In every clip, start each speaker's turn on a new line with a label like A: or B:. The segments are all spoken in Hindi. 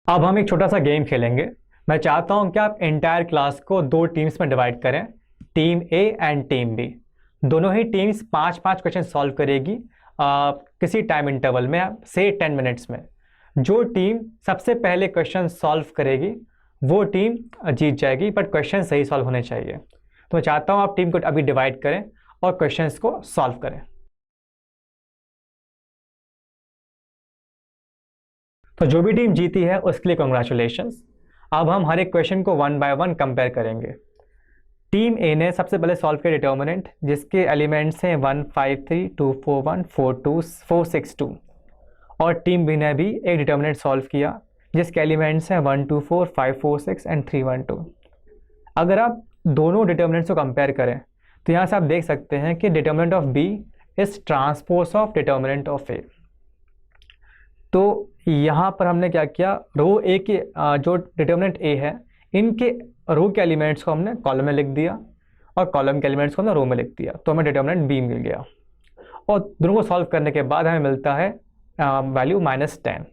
A: अब हम एक छोटा सा गेम खेलेंगे। मैं चाहता हूं कि आप एंटायर क्लास को दो टीम्स में डिवाइड करें, team A and team B. दोनों ही टीम्स 5-5 क्वेश्चन सॉल्व करेगी किसी टाइम इंटरवल में, से 10 मिनट्स में। जो टीम सबसे पहले क्वेश्चन सॉल्व करेगी वो टीम जीत जाएगी, बट क्वेश्चन सही सॉल्व होने चाहिए। तो मैं चाहता हूं आप टीम को अभी डिवाइड करें और क्वेश्चंस को सॉल्व करें। तो जो भी टीम जीती है उसके लिए कॉन्ग्रेचुलेशंस। अब हम हर एक क्वेश्चन को 1 बाय 1 कंपेयर करेंगे। टीम ए ने सबसे पहले सॉल्व किया डिटर्मिनेंट, जिसके एलिमेंट्स हैं 1 5 3 2 4 1 4 2 4 6 2। और टीम बी ने भी एक डिटर्मिनेंट सॉल्व किया जिसके एलिमेंट्स हैं 1 2 4 5 4 6 एंड 3 1 2। अगर आप दोनों डिटर्मिनेंट्स को कंपेयर करें तो यहाँ से आप देख सकते हैं कि determinant of B is transpose of determinant of A. तो यहाँ पर हमने क्या किया, रो ए के जो डिटर्मिनेंट ए है इनके रो के एलिमेंट्स को हमने कॉलम में लिख दिया और कॉलम के एलिमेंट्स को हमने रो में लिख दिया, तो हमें डिटर्मिनेंट बी मिल गया। और दोनों को सॉल्व करने के बाद हमें मिलता है वैल्यू -10।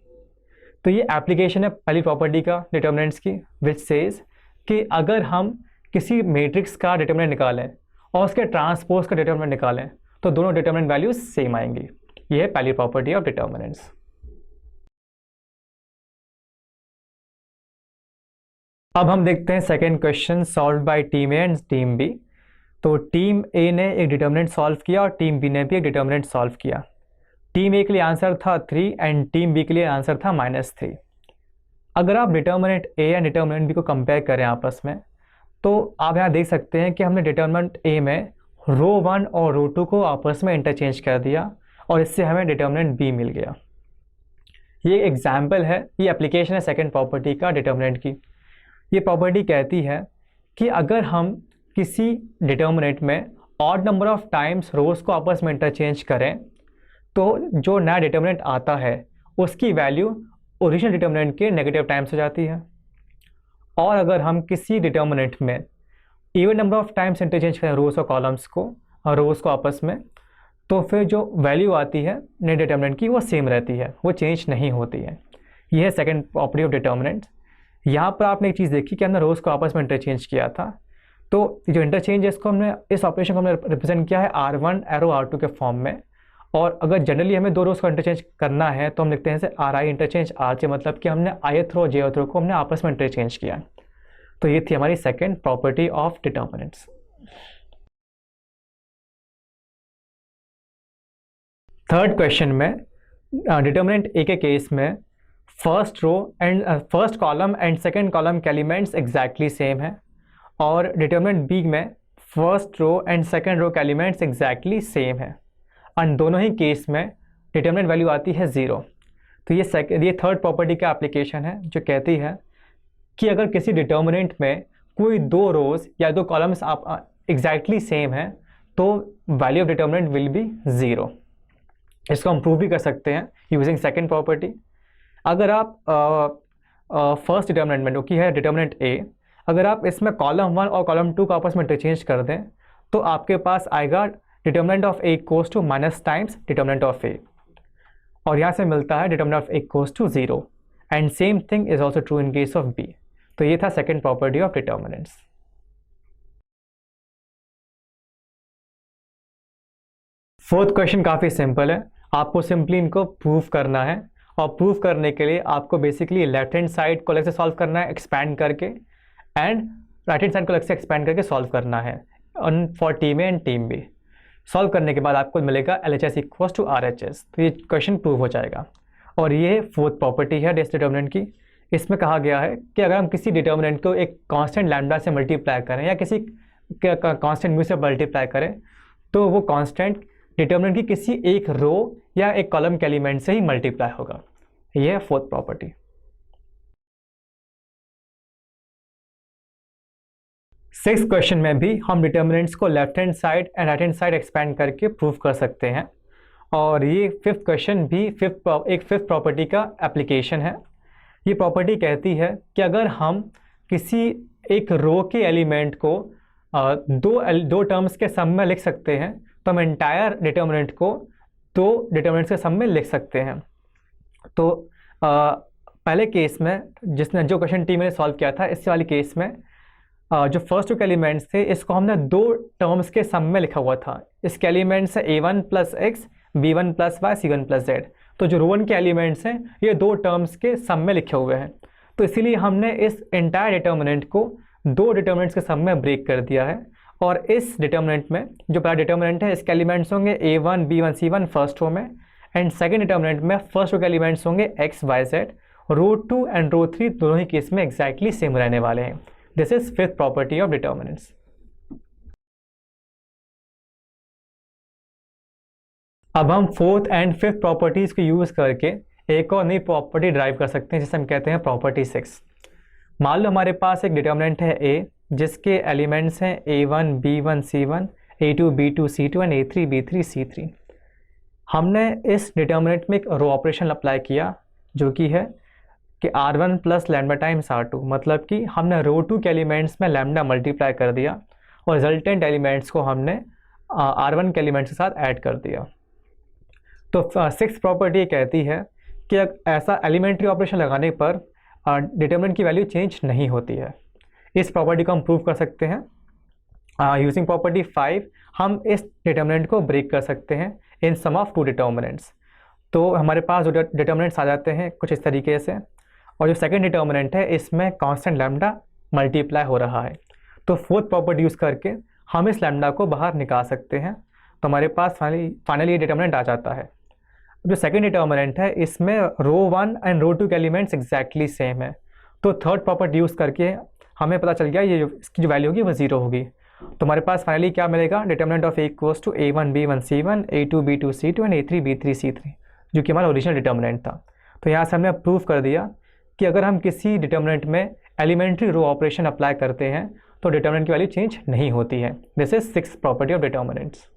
A: तो ये एप्लीकेशन है पहली प्रॉपर्टी का डिटर्मिनेंट्स की, विच सेज कि अगर हम किसी मैट्रिक्स का डिटर्मिनेंट निकालें और उसके ट्रांसपोज का डिटर्मिनेंट निकालें तो दोनों डिटर्मिनेंट वैल्यूज सेम आएंगी। ये है पहली प्रॉपर्टी ऑफ डिटर्मिनेंट्स। अब हम देखते हैं second question solve by team A and team B. तो टीम ए ने एक डिटर्मिनेंट सॉल्व किया और टीम बी ने भी एक डिटर्मिनेंट सॉल्व किया। टीम ए के लिए आंसर था 3 एंड टीम बी के लिए आंसर था -3। अगर आप determinant A and determinant B को कंपेयर करें आपस में तो आप यहाँ देख सकते हैं कि हमने डिटर्मिनेंट ए में रो 1 और रो 2 को आपस में इंटरचेंज कर दिया और इससे हमें डिटर्मिनेंट बी मिल गया। ये एग्जाम्पल है, ये एप्लीकेशन है सेकेंड प्रॉपर्टी का डिटर्मिनेंट की। ये प्रॉपर्टी कहती है कि अगर हम किसी डिटर्मिनेंट में ऑड नंबर ऑफ टाइम्स रोज को आपस में इंटरचेंज करें तो जो नया डिटर्मिनेंट आता है उसकी वैल्यू ओरिजिनल डिटर्मिनेंट के नेगेटिव टाइम्स हो जाती है। और अगर हम किसी डिटर्मिनेंट में even number of times interchange करें रोज और कॉलम्स को और रोज को आपस में, तो फिर जो वैल्यू आती है नए डिटर्मिनेंट की वो सेम रहती है, वो चेंज नहीं होती है। ये है सेकेंड प्रॉपर्टी ऑफ डिटर्मिनेंट। यहाँ पर आपने एक चीज़ देखी कि हमने रोज को आपस में इंटरचेंज किया था, तो जो इंटरचेंज है इसको हमने इस ऑपरेशन को हमने रिप्रेजेंट किया है R1 एरो R2 के फॉर्म में। और अगर जनरली हमें दो रोज को इंटरचेंज करना है तो हम लिखते हैं जैसे RI इंटरचेंज R से, मतलब कि हमने ith रो jth रो को हमने आपस में इंटरचेंज किया। तो ये थी हमारी second property of determinants. Third question में डिटर्मिनेंट ए के केस में first row and first column and second column के एलिमेंट्स एग्जैक्टली सेम है और डिटर्मिनेंट बी में first row and second row के एलिमेंट्स एग्जैक्टली सेम है और दोनों ही केस में डिटर्मिनेंट वैल्यू आती है 0। तो ये थर्ड प्रॉपर्टी का एप्लीकेशन है जो कहती है कि अगर किसी डिटर्मिनेंट में कोई दो रोज या दो कॉलम्स आप एग्जैक्टली सेम है तो value of determinant will be 0। इसको हम प्रूव भी कर सकते हैं यूजिंग सेकेंड प्रॉपर्टी। अगर आप फर्स्ट डिटर्मिनेंट में जो कि है डिटर्मिनेंट ए, अगर आप इसमें कॉलम 1 और कॉलम 2 को आपस में इंटरचेंज कर दें तो आपके पास आएगा determinant of A equals to minus times determinant of A, और यहाँ से मिलता है determinant of A equals to 0 and same thing is also true in case of B. तो ये था second property of determinants. Fourth question काफ़ी सिंपल है, आपको सिंपली इनको प्रूव करना है और प्रूव करने के लिए आपको बेसिकली लेफ्ट हैंड साइड को अलग से सॉल्व करना है एक्सपैंड करके एंड राइट हैंड साइड को अलग से एक्सपैंड करके सॉल्व करना है for team A and team B. Solve करने के बाद आपको मिलेगा LHS इक्वल्स टू RHS। तो ये क्वेश्चन प्रूव हो जाएगा। और ये फोर्थ प्रॉपर्टी है डिस डिटर्मिनेंट की। इसमें कहा गया है कि अगर हम किसी डिटर्मिनेंट को एक कांस्टेंट लैम्डा से मल्टीप्लाई करें या किसी कांस्टेंट म्यू से मल्टीप्लाई करें तो वो कांस्टेंट डिटर्मिनेंट की किसी एक रो या एक कॉलम के एलिमेंट से ही मल्टीप्लाई होगा। यह है फोर्थ प्रॉपर्टी। सिक्स्थ क्वेश्चन में भी हम डिटर्मिनेंट्स को left hand side and right hand side expand करके प्रूव कर सकते हैं। और ये फिफ्थ क्वेश्चन भी एक फिफ्थ प्रॉपर्टी का एप्लीकेशन है। ये प्रॉपर्टी कहती है कि अगर हम किसी एक रो के एलिमेंट को दो टर्म्स के सम में लिख सकते हैं तो हम एंटायर डिटर्मिनेंट को दो डिटर्मिनेंट्स के सम में लिख सकते हैं। तो पहले केस में जिसने जो क्वेश्चन टीम ने सॉल्व किया था, इस वाले केस में जो फर्स्ट टू के एलिमेंट्स थे इसको हमने दो टर्म्स के सम में लिखा हुआ था। इसके एलिमेंट्स है a1 plus x, b1 plus y, c1 plus z. तो जो रो 1 के एलिमेंट्स हैं ये दो टर्म्स के सम में लिखे हुए हैं, तो इसीलिए हमने इस एंटायर डिटर्मिनेंट को दो डिटर्मिनेंट्स के सम में ब्रेक कर दिया है। और इस डिटर्मिनेंट में जो पहला डिटर्मिनेंट है इसके एलिमेंट्स होंगे a1 b1 c1 first row में, एंड सेकेंड डिटर्मिनेंट में फर्स्ट रो के एलिमेंट्स होंगे x y z। Row 2 and row 3 दोनों ही केस में एग्जैक्टली सेम रहने वाले हैं। This is fifth property of determinants. अब हम फोर्थ एंड फिफ्थ प्रॉपर्टीज को यूज करके एक और नई प्रॉपर्टी ड्राइव कर सकते हैं जिसे हम कहते हैं प्रॉपर्टी 6। मान लो हमारे पास एक डिटर्मिनेंट है a जिसके एलिमेंट्स हैं a1 b1 c1, a2 b2 c2 and a3 b3 c3। हमने इस डिटर्मिनेंट में एक रो ऑपरेशन अप्लाई किया जो कि है कि r1 plus lambda times r2, मतलब कि हमने रो 2 के एलिमेंट्स में लैम्डा मल्टीप्लाई कर दिया और रिजल्टेंट एलिमेंट्स को हमने r1 के एलिमेंट्स के साथ ऐड कर दिया। तो सिक्स प्रॉपर्टी कहती है कि ऐसा एलिमेंट्री ऑपरेशन लगाने पर डिटर्मिनेंट की वैल्यू चेंज नहीं होती है। इस प्रॉपर्टी को हम प्रूव कर सकते हैं यूजिंग प्रॉपर्टी 5। हम इस डिटर्मिनेंट को ब्रेक कर सकते हैं इन सम ऑफ टू डिटर्मिनेंट्स। तो हमारे पास जो डिटर्मिनेंट्स आ जाते हैं कुछ इस तरीके से, और जो सेकंड डिटर्मिनेंट है इसमें कांस्टेंट लैम्डा मल्टीप्लाई हो रहा है। तो फोर्थ प्रॉपर्टी यूज़ करके हम इस लैम्डा को बाहर निकाल सकते हैं। तो हमारे पास फाइनली ये डिटर्मिनेंट आ जाता है। जो सेकंड डिटर्मिनेंट है इसमें रो 1 एंड रो 2 के एलिमेंट्स एग्जैक्टली सेम है। तो थर्ड प्रॉपर्टी यूज़ करके हमें पता चल गया ये इसकी जो वैल्यू होगी वो 0 होगी। तो हमारे पास फाइनली क्या मिलेगा, determinant of a equals to a1 b1 c1, a2 b2 c2 and a3 b3 c3, जो कि हमारा ओरिजिनल डिटर्मिनेंट था। तो यहाँ से हमने प्रूव कर दिया कि अगर हम किसी डिटर्मिनेंट में एलिमेंट्री रो ऑपरेशन अप्लाई करते हैं तो डिटर्मिनेंट की वैल्यू चेंज नहीं होती है। This is sixth property of determinants.